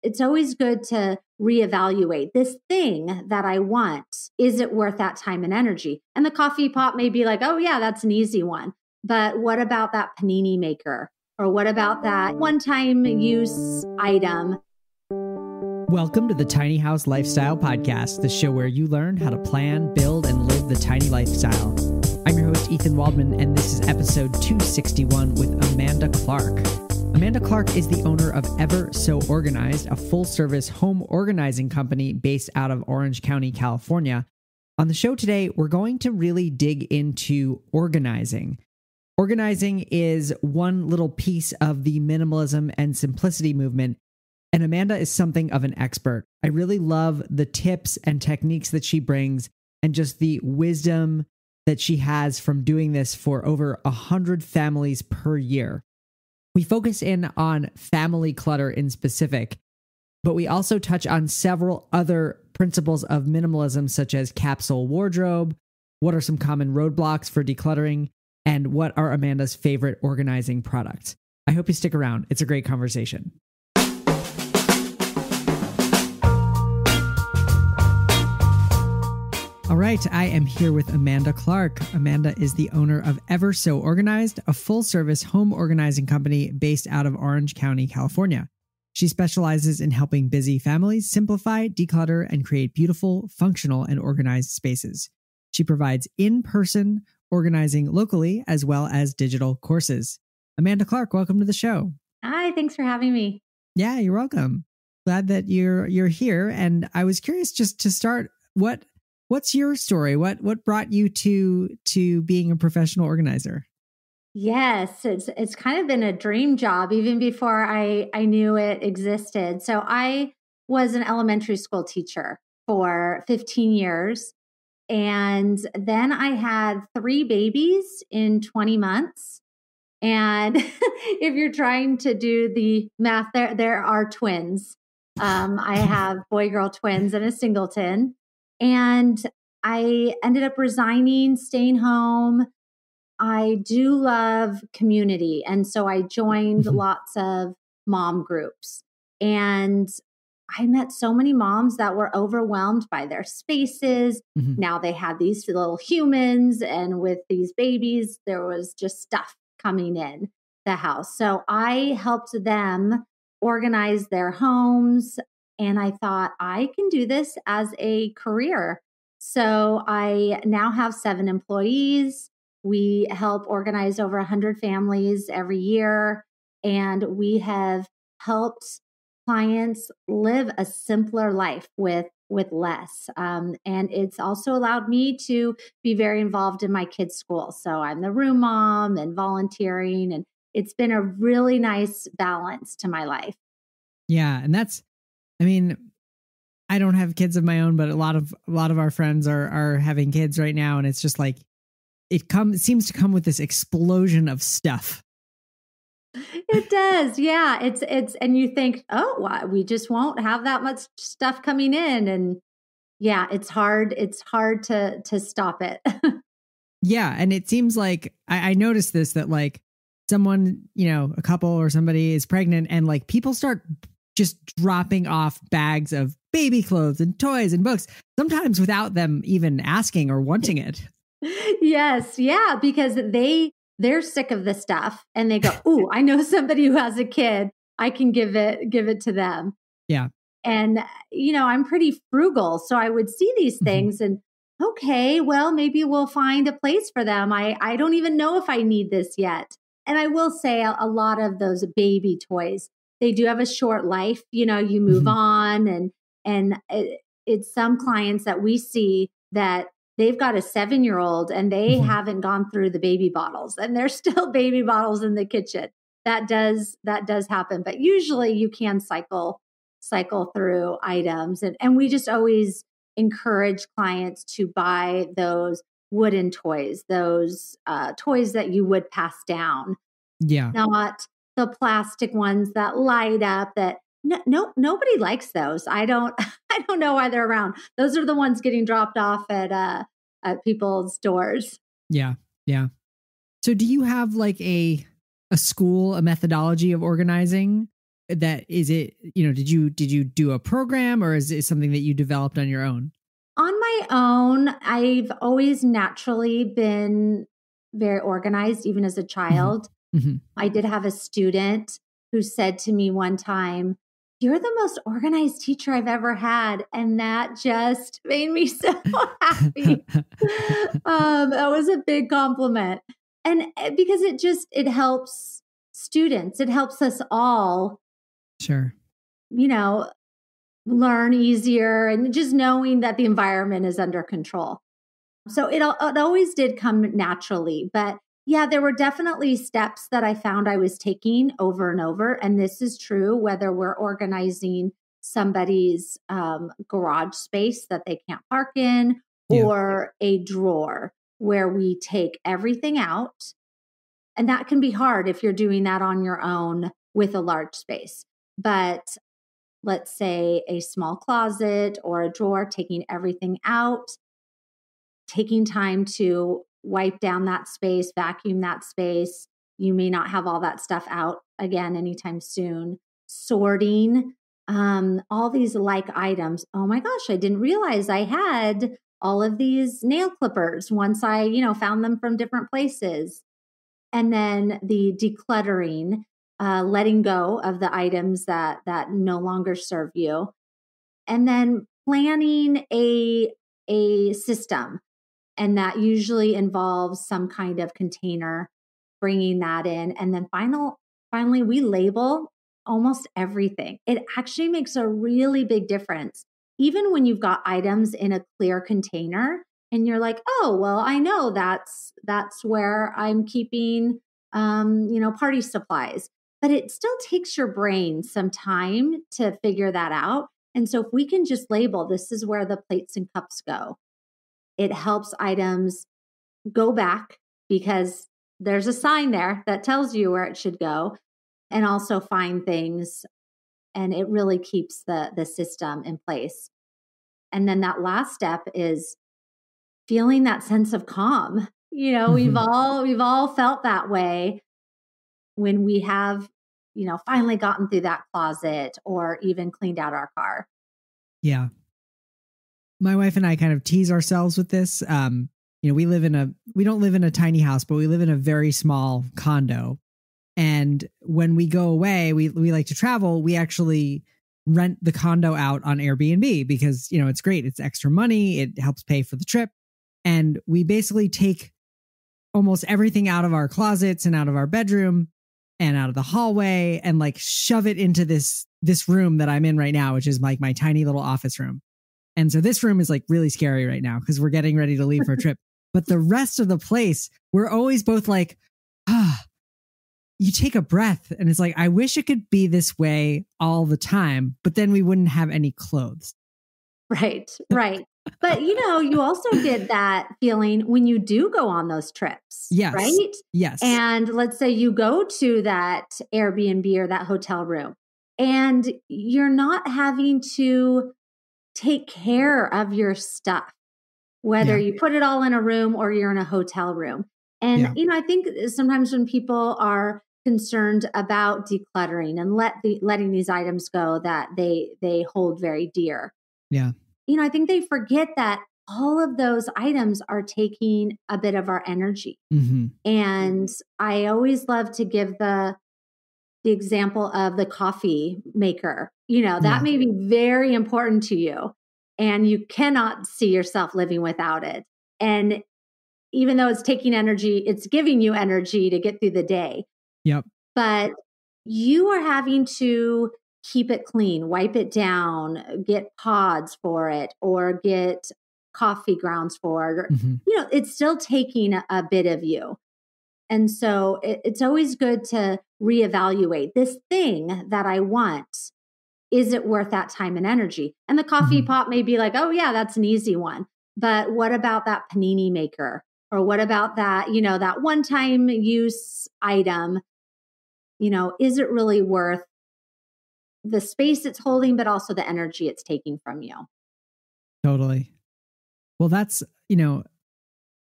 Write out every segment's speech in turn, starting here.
it's always good to reevaluate this thing that I want. Is it worth that time and energy? And the coffee pot may be like, oh yeah, that's an easy one. But what about that panini maker? Or what about that one-time use item? Welcome to the Tiny House Lifestyle Podcast, the show where you learn how to plan, build, and live the tiny lifestyle. I'm your host, Ethan Waldman, and this is episode 261 with Amanda Clark. Amanda Clark is the owner of Ever So Organized, a full-service home organizing company based out of Orange County, California. On the show today, we're going to really dig into organizing. Organizing is one little piece of the minimalism and simplicity movement, and Amanda is something of an expert. I really love the tips and techniques that she brings and just the wisdom that she has from doing this for over 100 families per year. We focus in on family clutter in specific, but we also touch on several other principles of minimalism, such as capsule wardrobe, what are some common roadblocks for decluttering, and what are Amanda's favorite organizing products. I hope you stick around. It's a great conversation. All right, I am here with Amanda Clark. Amanda is the owner of Ever So Organized, a full-service home organizing company based out of Orange County, California. She specializes in helping busy families simplify, declutter, and create beautiful, functional, and organized spaces. She provides in-person organizing locally as well as digital courses. Amanda Clark, welcome to the show. Hi, thanks for having me. Yeah, you're welcome. Glad that you're here. And I was curious, just to start, what's your story? What brought you to being a professional organizer? Yes, it's kind of been a dream job even before I knew it existed. So I was an elementary school teacher for 15 years. And then I had 3 babies in 20 months. And if you're trying to do the math, there are twins. I have boy-girl twins and a singleton. And I ended up resigning, staying home. I do love community. And so I joined lots of mom groups. And I met so many moms that were overwhelmed by their spaces. Mm-hmm. Now they had these little humans, and with these babies, there was just stuff coming in the house. So I helped them organize their homes. And I thought, I can do this as a career. So I now have 7 employees. We help organize over 100 families every year. And we have helped clients live a simpler life with less. And it's also allowed me to be very involved in my kids' school. So I'm the room mom and volunteering. And it's been a really nice balance to my life. Yeah. And I don't have kids of my own, but a lot of our friends are having kids right now. And it's just like, it seems to come with this explosion of stuff. It does. Yeah. It's, and you think, oh, well, we just won't have that much stuff coming in. And yeah, it's hard to stop it. Yeah. And it seems like I noticed this, that like someone, a couple or somebody is pregnant and like people start just dropping off bags of baby clothes and toys and books, sometimes without them even asking or wanting it. Yes. Yeah. Because they're sick of the stuff and they go, ooh, I know somebody who has a kid. I can give it to them. Yeah. And, I'm pretty frugal. So I would see these things and, okay, well, maybe we'll find a place for them. I don't even know if I need this yet. And I will say a lot of those baby toys, they do have a short life. You move on and it's some clients that we see that they've got a 7-year-old and they haven't gone through the baby bottles and there's still baby bottles in the kitchen. That does happen. But usually you can cycle through items. And we just always encourage clients to buy those wooden toys, those toys that you would pass down. Yeah. Not the plastic ones that light up that nobody likes those. I don't know why they're around. Those are the ones getting dropped off at people's doors. Yeah. Yeah. So do you have like a school, a methodology of organizing that is it, did you do a program, or is it something that you developed on your own? On my own, I've always naturally been very organized, even as a child. Mm-hmm. I did have a student who said to me one time, "You're the most organized teacher I've ever had." And that just made me so happy. That was a big compliment. And because it helps students, it helps us all, Sure. learn easier, and just knowing that the environment is under control. So it always did come naturally. But yeah, there were definitely steps that I found I was taking over and over. And this is true whether we're organizing somebody's garage space that they can't park in, or a drawer where we take everything out. And that can be hard if you're doing that on your own with a large space. But let's say a small closet or a drawer, taking everything out, taking time to wipe down that space, vacuum that space. You may not have all that stuff out again anytime soon. Sorting all these like items. Oh my gosh, I didn't realize I had all of these nail clippers once I, found them from different places. And then the decluttering, letting go of the items that no longer serve you. And then planning a system. And that usually involves some kind of container, bringing that in. And then finally, we label almost everything. It actually makes a really big difference. Even when you've got items in a clear container and you're like, oh, well, I know that's where I'm keeping, party supplies. But it still takes your brain some time to figure that out. And so if we can just label, this is where the plates and cups go. It helps items go back because there's a sign there that tells you where it should go, and also find things. And it really keeps the system in place. And then that last step is feeling that sense of calm. We've all felt that way when we have, finally gotten through that closet or even cleaned out our car. Yeah. My wife and I kind of tease ourselves with this. We don't live in a tiny house, but we live in a very small condo. And when we go away, we like to travel. We actually rent the condo out on Airbnb because, it's great. It's extra money. It helps pay for the trip. And we basically take almost everything out of our closets and out of our bedroom and out of the hallway and like shove it into this room that I'm in right now, which is like my tiny little office room. And so this room is like really scary right now because we're getting ready to leave for a trip. But the rest of the place, we're always both like, you take a breath. And it's like, I wish it could be this way all the time, but then we wouldn't have any clothes. Right. But, you also get that feeling when you do go on those trips. Yes. Right? Yes. And let's say you go to that Airbnb or that hotel room and you're not having to take care of your stuff, whether you put it all in a room or you're in a hotel room. And, I think sometimes when people are concerned about decluttering and letting these items go that they hold very dear. Yeah. I think they forget that all of those items are taking a bit of our energy. Mm-hmm. And I always love to give the example of the coffee maker. That may be very important to you and you cannot see yourself living without it. And even though it's taking energy, it's giving you energy to get through the day. Yep. But you are having to keep it clean, wipe it down, get pods for it, or get coffee grounds for it. Or, it's still taking a bit of you. And so it's always good to reevaluate this thing that I want. Is it worth that time and energy? And the coffee pot may be like, oh yeah, that's an easy one. But what about that panini maker? Or what about that, that one-time use item? Is it really worth the space it's holding, but also the energy it's taking from you? Totally. Well, that's, there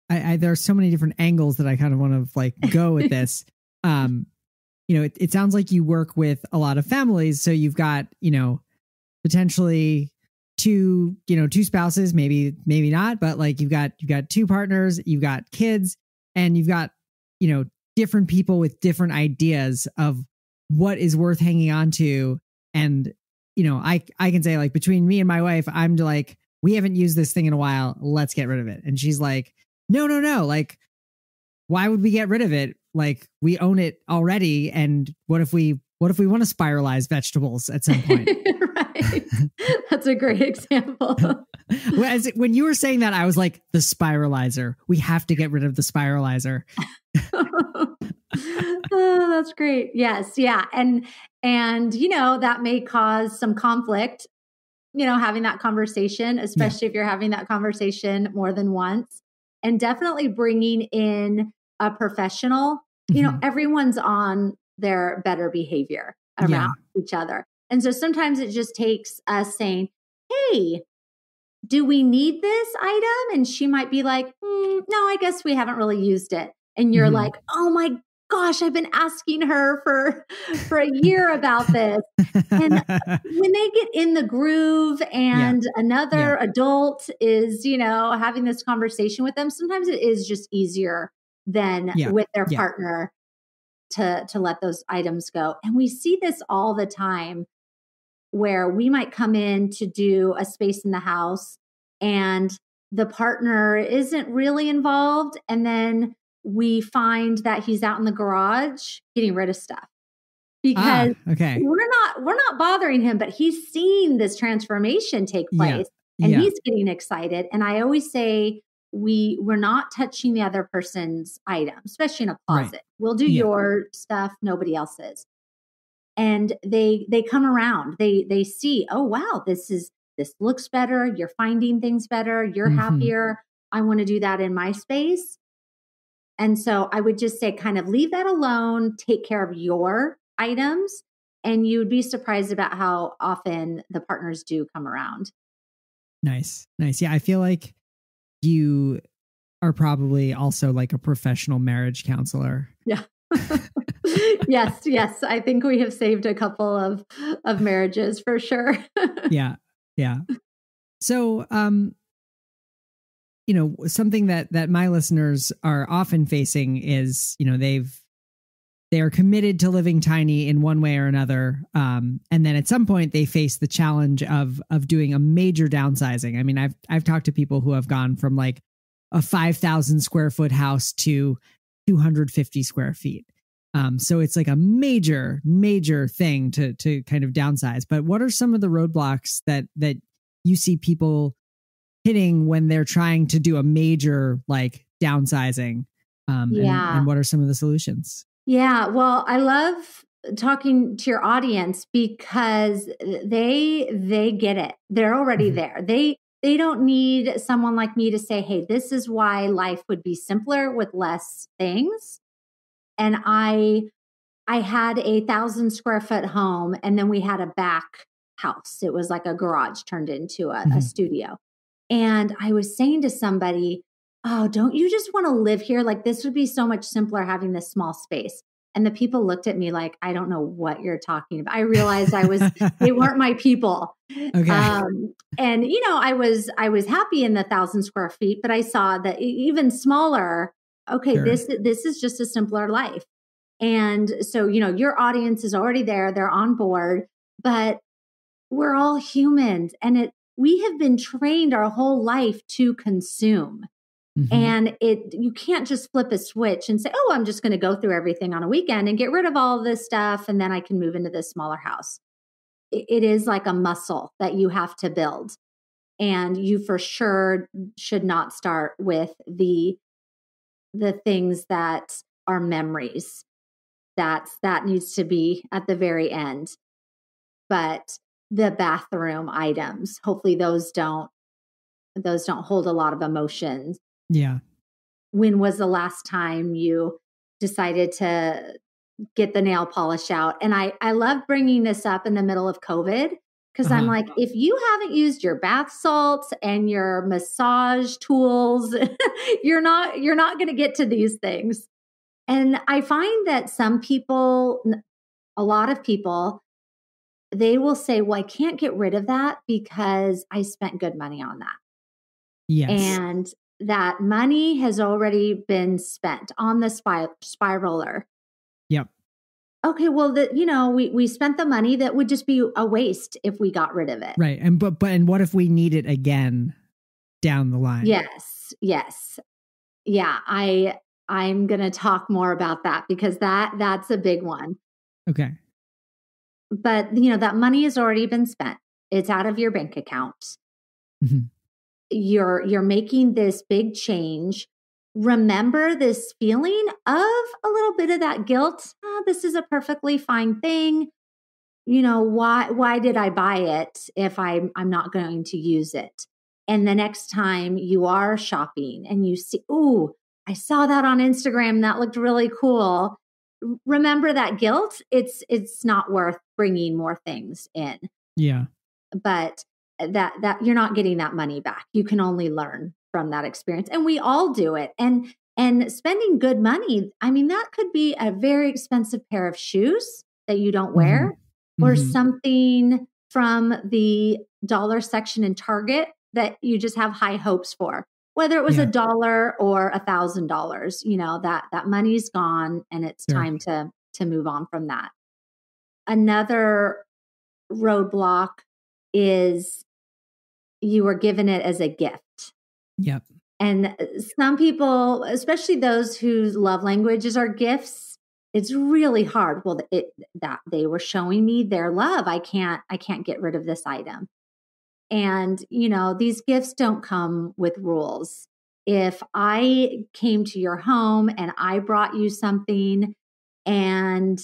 are so many different angles that I kind of want to like go with this. it sounds like you work with a lot of families. So you've got, potentially two spouses, maybe not, but like you've got two partners, you've got kids, and you've got, different people with different ideas of what is worth hanging on to. And, I can say, like, between me and my wife, I'm like, we haven't used this thing in a while. Let's get rid of it. And she's like, no. Like, why would we get rid of it? Like, we own it already. And what if we want to spiralize vegetables at some point? Right. That's a great example. When you were saying that, I was like, the spiralizer. We have to get rid of the spiralizer. Oh, that's great. Yes. Yeah. And, that may cause some conflict, having that conversation, especially if you're having that conversation more than once, and definitely bringing in a professional. Everyone's on their better behavior around each other. And so sometimes it just takes us saying, hey, do we need this item? And she might be like, no, I guess we haven't really used it. And you're like, oh my gosh, I've been asking her for a year about this. And when they get in the groove and another adult is, having this conversation with them, sometimes it is just easier than with their partner to let those items go. And we see this all the time, where we might come in to do a space in the house and the partner isn't really involved. And then we find that he's out in the garage getting rid of stuff because we're not bothering him, but he's seeing this transformation take place and he's getting excited. And I always say, we're not touching the other person's item, especially in a closet. Right. We'll do your stuff, nobody else's. And they come around, they see, oh, wow, this looks better. You're finding things better. You're happier. I want to do that in my space. And so I would just say, kind of leave that alone, take care of your items, and you would be surprised about how often the partners do come around. Nice. Yeah. I feel like you are probably also like a professional marriage counselor. Yeah. Yes. I think we have saved a couple of marriages for sure. Yeah. So, something that my listeners are often facing is, they are committed to living tiny in one way or another. And then at some point they face the challenge of doing a major downsizing. I mean, I've talked to people who have gone from like a 5,000 square foot house to 250 square feet. So it's like a major thing to kind of downsize. But what are some of the roadblocks that you see people hitting when they're trying to do a major like downsizing? And what are some of the solutions? Yeah, well, I love talking to your audience because they get it. They're already there. They don't need someone like me to say, hey, this is why life would be simpler with less things. And I had a 1,000 square foot home, and then we had a back house. It was like a garage turned into a studio. And I was saying to somebody, oh, don't you just want to live here? Like, this would be so much simpler having this small space. And the people looked at me like, I don't know what you're talking about. I realized they weren't my people. Okay. And I was happy in the 1,000 square feet, but I saw that even smaller. Okay, sure. This is just a simpler life. And so, your audience is already there. They're on board, but we're all humans, and we have been trained our whole life to consume. And you can't just flip a switch and say, oh, I'm just going to go through everything on a weekend and get rid of all this stuff, and then I can move into this smaller house. It is like a muscle that you have to build. And you for sure should not start with the things that are memories. That needs to be at the very end. But the bathroom items, hopefully those don't hold a lot of emotions. Yeah. When was the last time you decided to get the nail polish out? And I love bringing this up in the middle of COVID, because I'm like, if you haven't used your bath salts and your massage tools, you're not going to get to these things. And I find that some people, a lot of people, they will say, well, I can't get rid of that because I spent good money on that. Yes. And that money has already been spent on the spiraler. Yep. Okay, well, we spent the money. That would just be a waste if we got rid of it. Right. And what if we need it again down the line? Yes. Yeah, I'm going to talk more about that because that's a big one. Okay. But that money has already been spent. It's out of your bank account. Mm-hmm. You're making this big change. Remember this feeling of a little bit of that guilt. Oh, this is a perfectly fine thing. Why did I buy it if I'm not going to use it? And the next time you are shopping and you see, ooh, I saw that on Instagram. That looked really cool. Remember that guilt. It's not worth bringing more things in. Yeah. But that you're not getting that money back. You can only learn from that experience. And we all do it. And spending good money, I mean, that could be a very expensive pair of shoes that you don't wear, or something from the dollar section in Target that you just have high hopes for. Whether it was $1 or $1,000, that money's gone and it's time to move on from that. Another roadblock is you were given it as a gift. Yep. And some people, especially those whose love languages are gifts, it's really hard. Well, that they were showing me their love. I can't get rid of this item. And, these gifts don't come with rules. If I came to your home and I brought you something and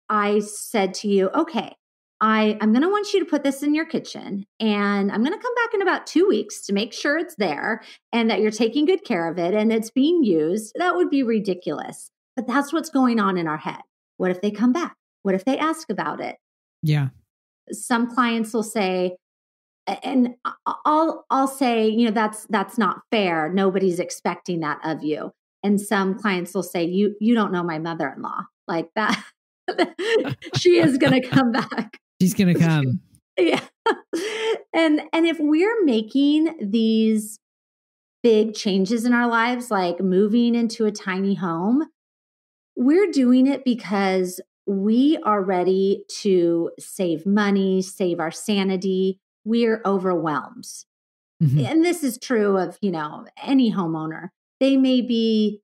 I said to you, okay, I'm going to want you to put this in your kitchen and I'm going to come back in about 2 weeks to make sure it's there and that you're taking good care of it and it's being used, that would be ridiculous. But that's what's going on in our head. What if they come back? What if they ask about it? Yeah. Some clients will say, and I'll say, that's not fair. Nobody's expecting that of you. And some clients will say, you don't know my mother-in-law like that. She is going to come back. She's going to come. Yeah. And if we're making these big changes in our lives, like moving into a tiny home, we're doing it because we are ready to save money, save our sanity. We're overwhelmed. And this is true of, any homeowner. They may be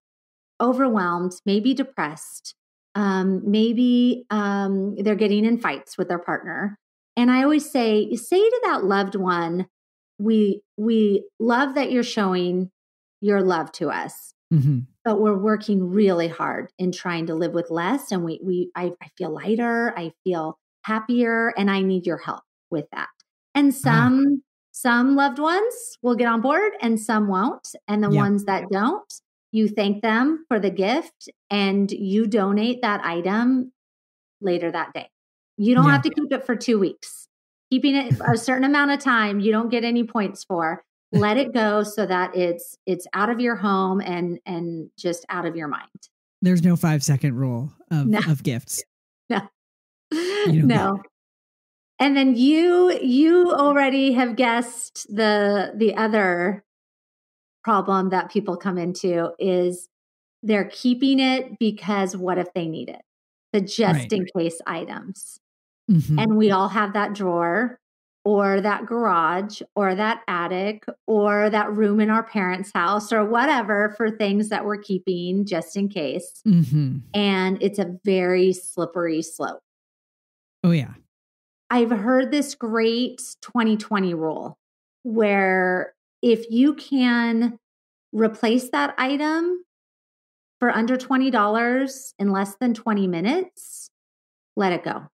overwhelmed, maybe depressed. Maybe they're getting in fights with their partner. And I always say to that loved one, we love that you're showing your love to us, but we're working really hard in trying to live with less. And I feel lighter, I feel happier, and I need your help with that. And some loved ones will get on board and some won't. And the ones that don't, you thank them for the gift and you donate that item later that day. You don't have to keep it for 2 weeks. Keeping it a certain amount of time, you don't get any points for. Let it go so that it's out of your home and just out of your mind. There's no 5-second rule of gifts. No. No. And then you already have guessed the other problem that people come into is they're keeping it because what if they need it? The just in case items. And we all have that drawer or that garage or that attic or that room in our parents' house or whatever for things that we're keeping just in case. And it's a very slippery slope. Oh, yeah. I've heard this great 20/20 rule where if you can replace that item for under $20 in less than 20 minutes, let it go.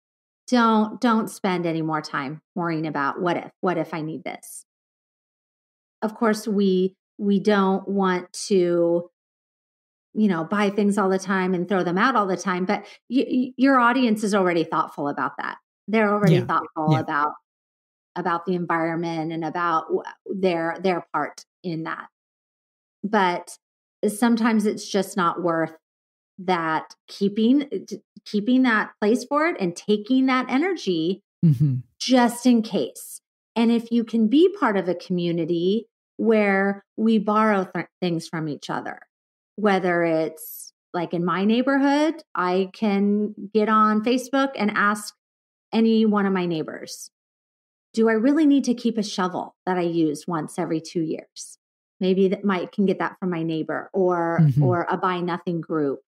Don't spend any more time worrying about what if I need this. Of course, we don't want to, buy things all the time and throw them out all the time, but your audience is already thoughtful about that. They're already thoughtful about the environment and about their part in that. But sometimes it's just not worth that keeping that place for it and taking that energy just in case. And if you can be part of a community where we borrow things from each other, whether it's like in my neighborhood, I can get on Facebook and ask any one of my neighbors, do I really need to keep a shovel that I use once every 2 years? Maybe that can get that from my neighbor or a buy nothing group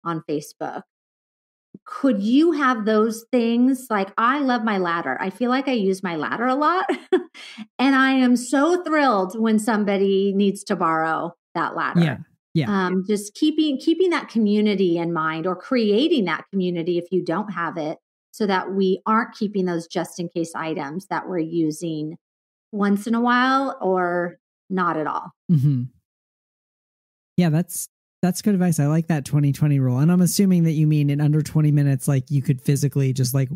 on Facebook. Could you have those things? Like, I love my ladder. I feel like I use my ladder a lot. And I am so thrilled when somebody needs to borrow that ladder. Yeah. Just keeping that community in mind, or creating that community if you don't have it, so that we aren't keeping those just in case items that we're using once in a while or not at all. Yeah, that's good advice. I like that 20-20 rule. And I'm assuming that you mean in under 20 minutes, like you could physically just like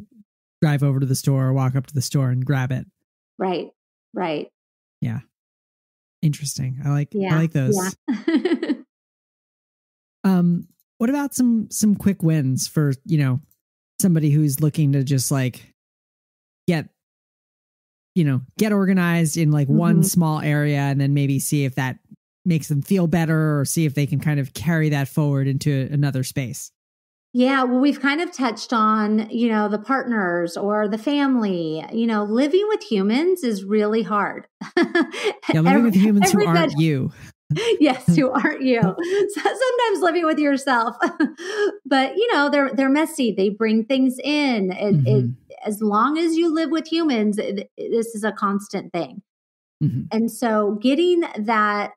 drive over to the store or walk up to the store and grab it. Right. Yeah. Interesting. I like those. Yeah. What about some quick wins for, somebody who's looking to just like get organized in like one small area, and then maybe see if that makes them feel better, or see if they can kind of carry that forward into another space? Yeah, well, we've kind of touched on, the partners or the family. Living with humans is really hard. Yeah, living with humans who aren't you. Yes, who aren't you. Sometimes living with yourself, but they're messy. They bring things in. As long as you live with humans, this is a constant thing. And so getting that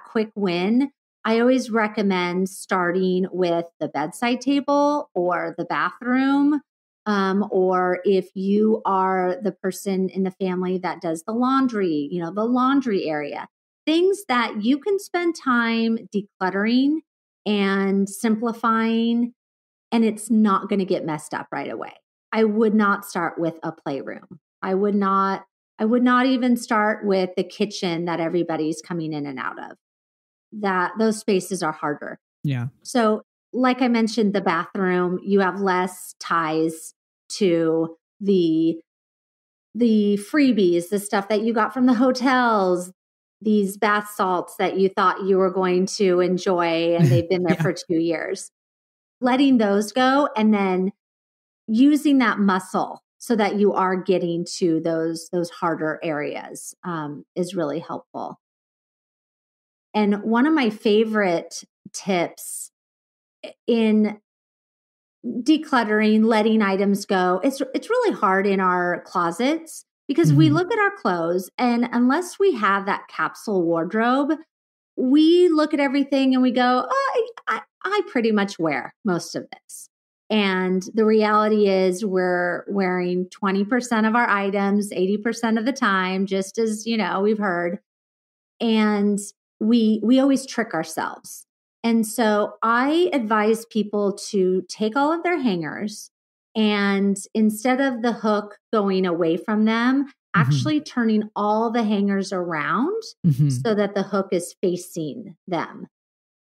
quick win, I always recommend starting with the bedside table or the bathroom, or if you are the person in the family that does the laundry, the laundry area. Things that you can spend time decluttering and simplifying, and it's not going to get messed up right away. I would not start with a playroom. I would not even start with the kitchen that everybody's coming in and out of. Those spaces are harder. Yeah. So like I mentioned, the bathroom, you have less ties to the freebies, the stuff that you got from the hotels, these bath salts that you thought you were going to enjoy and they've been there for 2 years. Letting those go, and then using that muscle so that you are getting to those harder areas is really helpful. And one of my favorite tips in decluttering, letting items go, it's really hard in our closets, because we look at our clothes, and unless we have that capsule wardrobe, we look at everything and we go, oh, I pretty much wear most of this. And the reality is we're wearing 20% of our items 80% of the time, just as, we've heard. And we always trick ourselves. And so I advise people to take all of their hangers, and instead of the hook going away from them, actually turning all the hangers around so that the hook is facing them.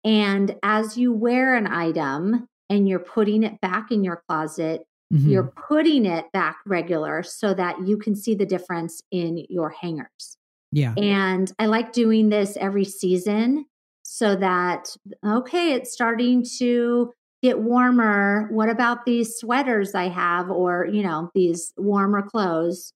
And as you wear an item and you're putting it back in your closet, you're putting it back regular so that you can see the difference in your hangers. Yeah. And I like doing this every season so that, okay, it's starting to get warmer. What about these sweaters I have, or, these warmer clothes?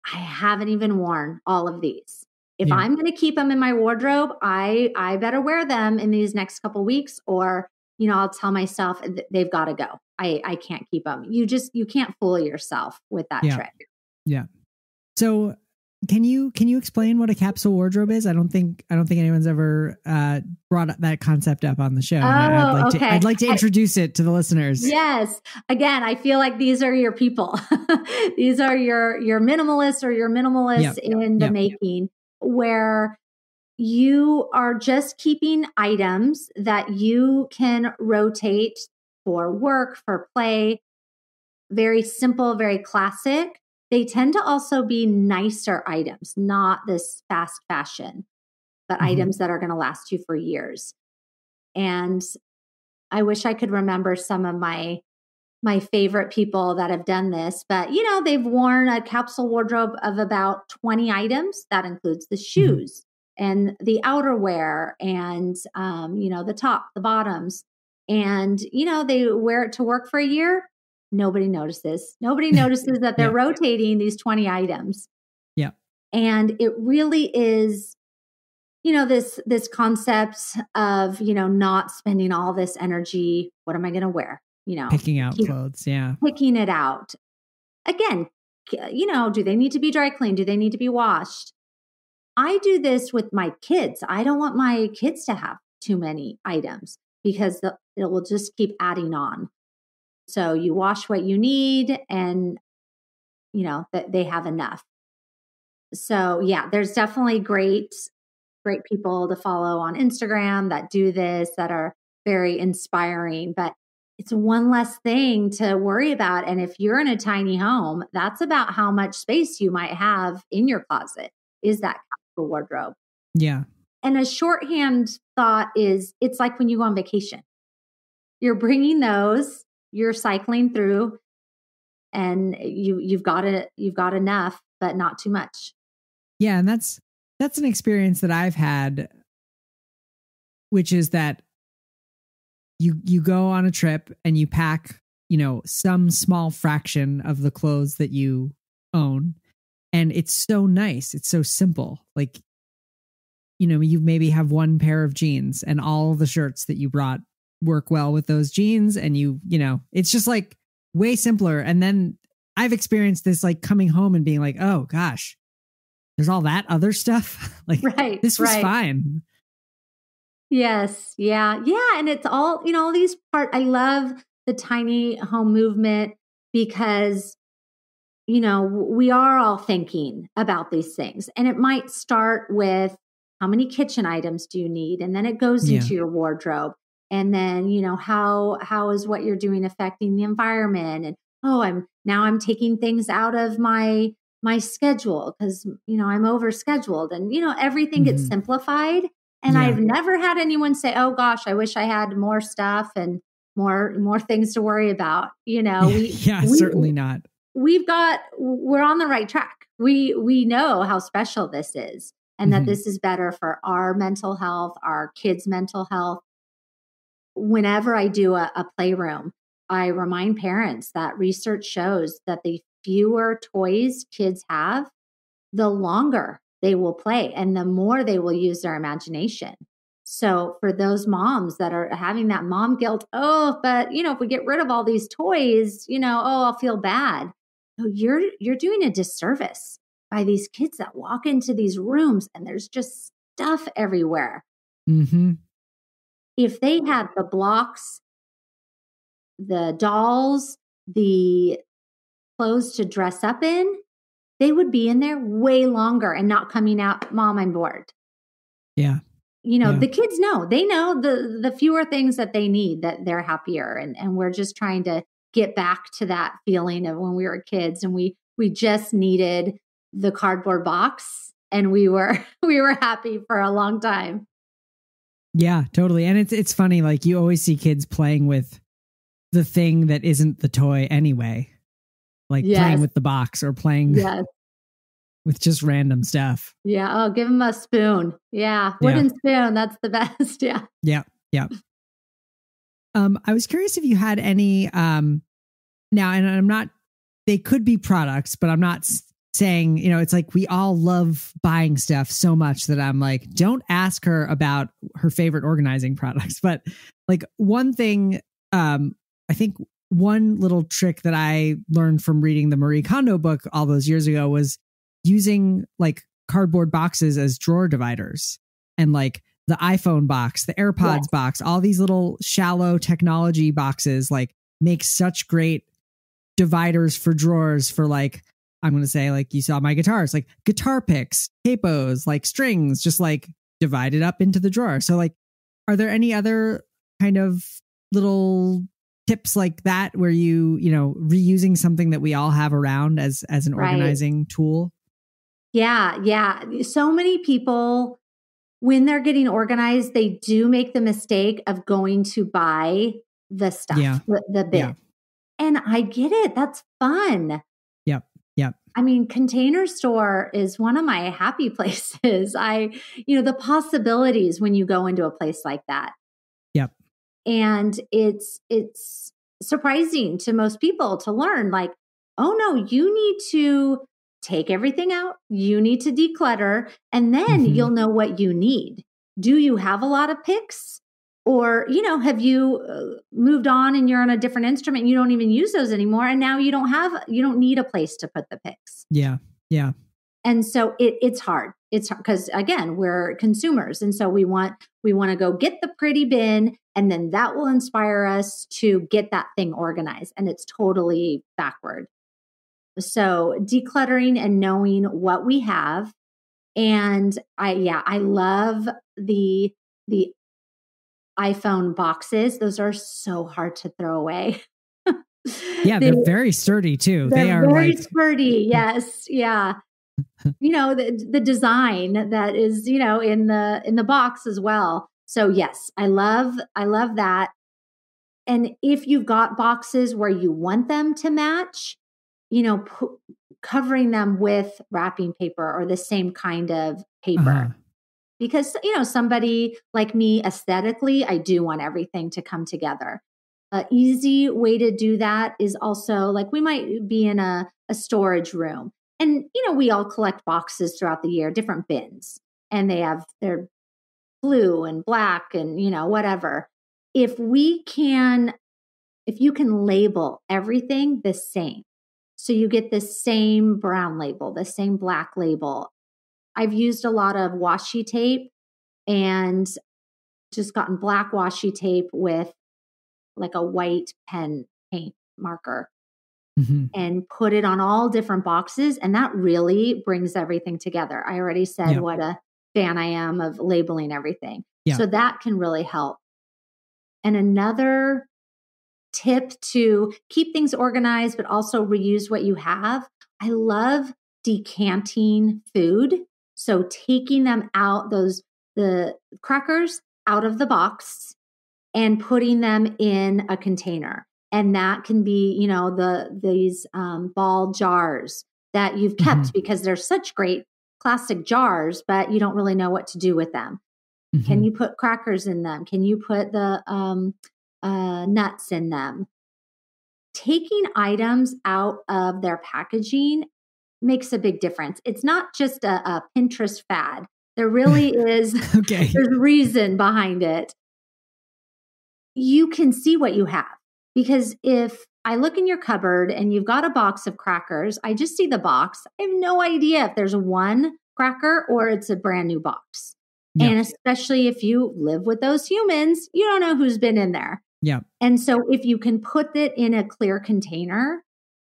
I haven't even worn all of these. If I'm going to keep them in my wardrobe, I better wear them in these next couple weeks, or, I'll tell myself they've got to go. I can't keep them. You can't fool yourself with that trick. Yeah. So can you explain what a capsule wardrobe is? I don't think anyone's ever brought that concept up on the show. I'd like to introduce it to the listeners. Yes. Again, I feel like these are your people. These are your minimalists or your minimalists in the making, where you are just keeping items that you can rotate for work, for play. Very simple, very classic. They tend to also be nicer items, not this fast fashion, but items that are going to last you for years. And I wish I could remember some of my favorite people that have done this, but they've worn a capsule wardrobe of about 20 items. That includes the shoes and the outerwear and, the top, the bottoms. And, they wear it to work for a year. Nobody notices. Nobody notices that they're rotating these 20 items. Yeah. And it really is, this concept of, not spending all this energy. What am I going to wear? Picking out clothes. Yeah. Picking it out. Again, do they need to be dry cleaned? Do they need to be washed? I do this with my kids. I don't want my kids to have too many items because it will just keep adding on. So you wash what you need and, that they have enough. So yeah, there's definitely great people to follow on Instagram that do this, that are very inspiring, but it's one less thing to worry about. And if you're in a tiny home, that's about how much space you might have in your closet, is that capsule wardrobe. Yeah. And a shorthand thought is, it's like when you go on vacation. You're bringing those, you're cycling through, and you've got enough, but not too much. Yeah, and that's an experience that I've had, which is that you go on a trip and you pack, some small fraction of the clothes that you own, and it's so nice. It's so simple. Like, you maybe have one pair of jeans and all the shirts that you brought work well with those jeans, and it's just like way simpler. And then I've experienced this, like coming home and being like, oh gosh, there's all that other stuff. Like, this was fine. Yes. Yeah. Yeah. And it's all, all these I love the tiny home movement because, we are all thinking about these things, and it might start with how many kitchen items do you need? And then it goes into your wardrobe. And then, how is what you're doing affecting the environment? And, I'm taking things out of my schedule because, I'm overscheduled, and, everything gets simplified. And I've never had anyone say, oh gosh, I wish I had more stuff and more things to worry about. Certainly not. We're on the right track. We know how special this is, and that this is better for our mental health, our kids' mental health. Whenever I do a playroom, I remind parents that research shows that the fewer toys kids have, the longer they will play and the more they will use their imagination. So for those moms that are having that mom guilt, but if we get rid of all these toys, I'll feel bad. No, you're doing a disservice by these kids that walk into these rooms and there's just stuff everywhere. Mm-hmm. If they had the blocks, the dolls, the clothes to dress up in, they would be in there way longer and not coming out, Mom, I'm bored. Yeah. The kids know. They know the fewer things that they need, that they're happier. And we're just trying to get back to that feeling of when we were kids and we just needed the cardboard box and we were happy for a long time. Yeah, totally. And it's funny, like you always see kids playing with the thing that isn't the toy anyway. Like playing with the box or playing with just random stuff. Yeah. Oh, give them a spoon. Yeah. Wooden spoon. That's the best. Yeah. Yeah. Yeah. I was curious if you had any, now, and they could be products, but I'm not saying, it's like we all love buying stuff so much that I'm like, don't ask her about her favorite organizing products. But like one thing, I think one little trick that I learned from reading the Marie Kondo book all those years ago was using like cardboard boxes as drawer dividers, and like the iPhone box, the AirPods box, all these little shallow technology boxes like make such great dividers for drawers for like, I'm going to say like you saw my guitars, like guitar picks, capos, like strings, just like divided up into the drawer. So like, are there any other kind of little tips like that where reusing something that we all have around as an organizing tool? Yeah. Yeah. So many people when they're getting organized, they do make the mistake of going to buy the stuff, the bin. Yeah. And I get it. That's fun. Yep. I mean, Container Store is one of my happy places. The possibilities when you go into a place like that. Yep. And it's surprising to most people to learn, like, oh no, you need to take everything out. You need to declutter, and then you'll know what you need. Do you have a lot of picks? Or, have you moved on and you're on a different instrument and you don't even use those anymore? And now you don't need a place to put the picks. Yeah. Yeah. And so it's hard. It's because, again, we're consumers. And so we want to go get the pretty bin, and then that will inspire us to get that thing organized. And it's totally backward. So decluttering and knowing what we have. And I love the iPhone boxes. Those are so hard to throw away. Yeah, they're very sturdy too. They are very sturdy. Yes. Yeah. The design that is, in the box as well. So yes, I love that. And if you've got boxes where you want them to match, covering them with wrapping paper or the same kind of paper. Because, somebody like me, aesthetically, I do want everything to come together. An easy way to do that is also, like, we might be in a storage room, and, we all collect boxes throughout the year, different bins, and they're blue and black and, whatever. If you can label everything the same, so you get the same brown label, the same black label. I've used a lot of washi tape and just gotten black washi tape with like a white pen paint marker and put it on all different boxes. And that really brings everything together. I already said what a fan I am of labeling everything. Yeah. So that can really help. And another tip to keep things organized, but also reuse what you have. I love decanting food. So taking them out, the crackers out of the box and putting them in a container. And that can be, these ball jars that you've kept because they're such great classic jars, but you don't really know what to do with them. Can you put crackers in them? Can you put the nuts in them? Taking items out of their packaging makes a big difference. It's not just a Pinterest fad. There really is there's reason behind it. You can see what you have, because if I look in your cupboard and you've got a box of crackers, I just see the box. I have no idea if there's one cracker or it's a brand new box. Yeah. And especially if you live with those humans, you don't know who's been in there. Yeah. And so if you can put it in a clear container,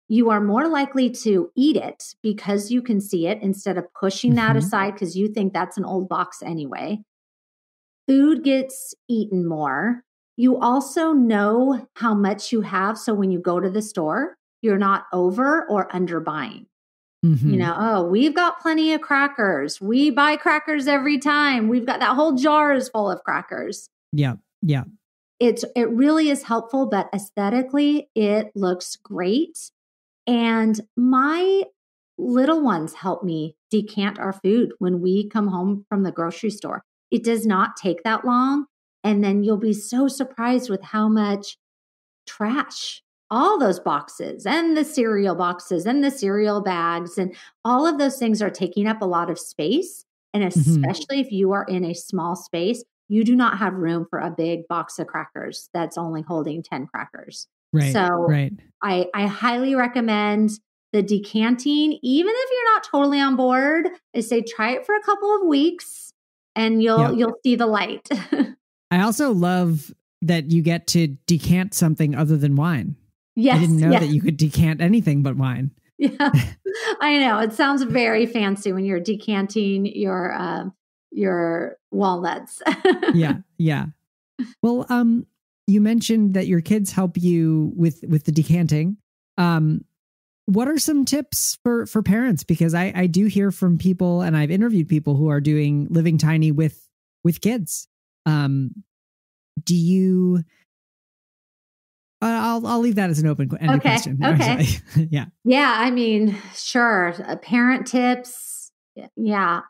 you are more likely to eat it because you can see it instead of pushing that aside because you think that's an old box anyway. Food gets eaten more. You also know how much you have. So when you go to the store, you're not over or under buying. We've got plenty of crackers. We buy crackers every time. We've got that whole jar is full of crackers. Yeah. Yeah. It really is helpful, but aesthetically, it looks great. And my little ones help me decant our food when we come home from the grocery store. It does not take that long. And then you'll be so surprised with how much trash all those boxes and the cereal boxes and the cereal bags and all of those things are taking up a lot of space. And especially if you are in a small space, you do not have room for a big box of crackers that's only holding 10 crackers. Right. So I highly recommend the decanting. Even if you're not totally on board, I say try it for a couple of weeks and you'll see the light. I also love that you get to decant something other than wine. Yes. I didn't know that you could decant anything but wine. Yeah, I know. It sounds very fancy when you're decanting your walnuts. Yeah. Well, you mentioned that your kids help you with the decanting. What are some tips for parents? Because I do hear from people, and I've interviewed people who are living tiny with with kids. Do you? I'll leave that as an open-ended question. Okay. Yeah. Yeah. I mean, sure. Parent tips. Yeah.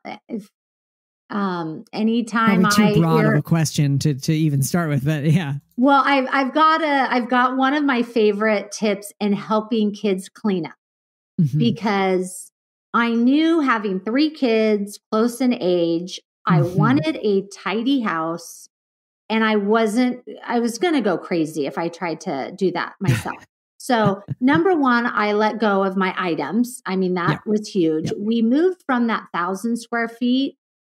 Anytime Probably too broad of a question to even start with, but yeah. Well, I've got one of my favorite tips in helping kids clean up, because I knew, having 3 kids close in age, I wanted a tidy house, and I was going to go crazy if I tried to do that myself. So number one, I let go of my items. I mean, that was huge. We moved from that 1,000 square feet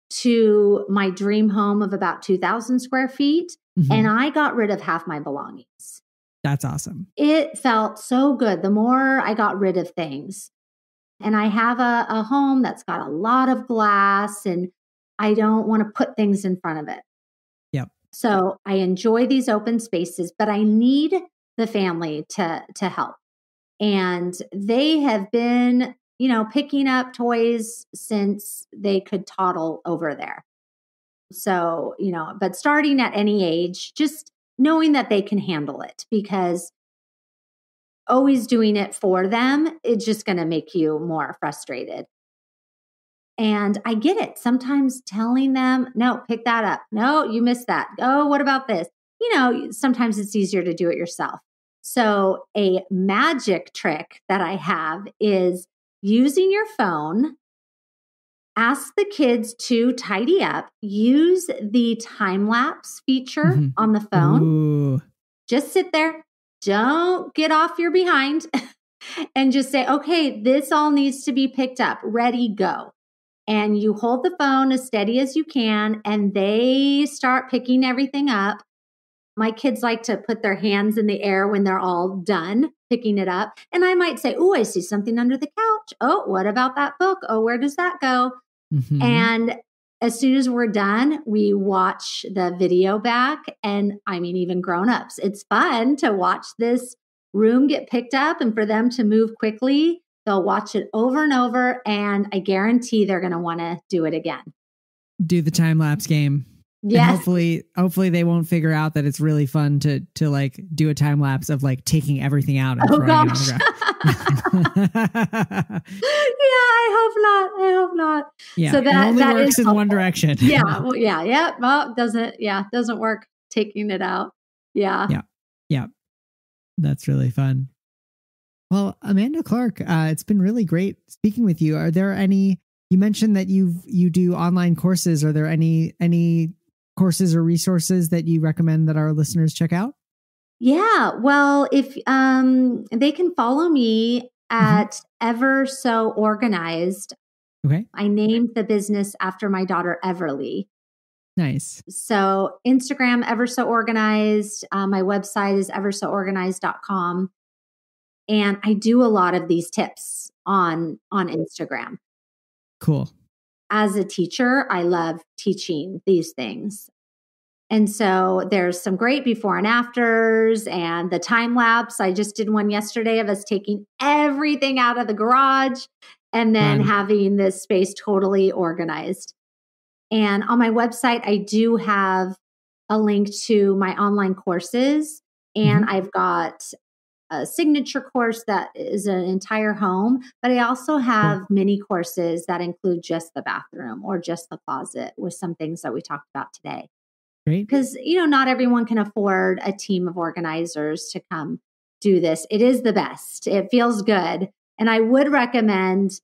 to my dream home of about 2,000 square feet. And I got rid of half my belongings. That's awesome. It felt so good the more I got rid of things. And I have a home that's got a lot of glass, and I don't want to put things in front of it. Yep. So I enjoy these open spaces, but I need the family to help. And they have been, picking up toys since they could toddle over there. So, but starting at any age, just knowing that they can handle it, because always doing it for them, it's just going to make you more frustrated. And I get it. Sometimes telling them, no, pick that up. No, you missed that. Oh, what about this? Sometimes it's easier to do it yourself. So a magic trick that I have is using your phone. Ask the kids to tidy up. Use the time lapse feature on the phone. Ooh. Just sit there. Don't get off your behind and just say, okay, this all needs to be picked up. Ready, go. And you hold the phone as steady as you can, and they start picking everything up. My kids like to put their hands in the air when they're all done picking it up. And I might say, oh, I see something under the couch. Oh, what about that book? Oh, where does that go? And as soon as we're done, we watch the video back. And I mean, even grown-ups, it's fun to watch this room get picked up, and for them to move quickly. They'll watch it over and over, and I guarantee they're going to want to do it again. Do the time lapse game. Yes. And hopefully they won't figure out that it's really fun to like do a time lapse of like taking everything out and throwing it on the ground. Yeah, I hope not. Yeah, so that only that works is in one direction. Yeah. Well, yeah. Well, doesn't work taking it out. Yeah. That's really fun. Well, Amanda Clark, it's been really great speaking with you. Are there any? You mentioned that you do online courses. Are there any courses or resources that you recommend that our listeners check out? Yeah. Well, if they can follow me at Ever So Organized. Okay. I named the business after my daughter Everly. Nice. So Instagram, Ever So Organized. My website is eversoorganized.com. And I do a lot of these tips on Instagram. Cool. As a teacher, I love teaching these things. And so there's some great before and afters, and the time lapse. I just did one yesterday of us taking everything out of the garage and then having this space totally organized. And on my website, I do have a link to my online courses, and I've got a signature course that is an entire home, but I also have mini courses that include just the bathroom or just the closet with some things that we talked about today. Great. Because, not everyone can afford a team of organizers to come do this. It is the best. It feels good. And I would recommend,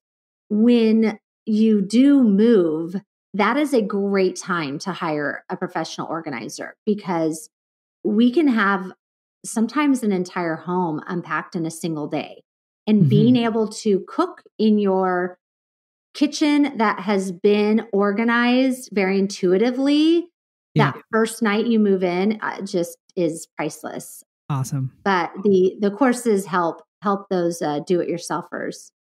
when you do move, that is a great time to hire a professional organizer, because we can have sometimes an entire home unpacked in a single day. And being able to cook in your kitchen that has been organized very intuitively, that first night you move in, just is priceless. Awesome. But the courses help those do-it-yourselfers.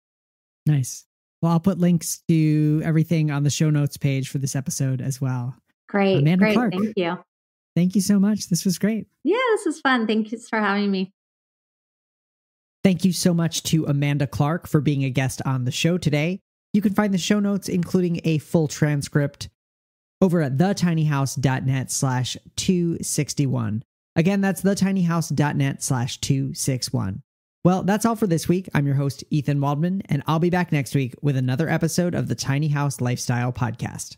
Nice. Well, I'll put links to everything on the show notes page for this episode as well. Great. Amanda Clark. Thank you. Thank you so much. This was great. Yeah, this was fun. Thank you for having me. Thank you so much to Amanda Clark for being a guest on the show today. You can find the show notes, including a full transcript, over at thetinyhouse.net/261. Again, that's thetinyhouse.net/261. Well, that's all for this week. I'm your host, Ethan Waldman, and I'll be back next week with another episode of the Tiny House Lifestyle Podcast.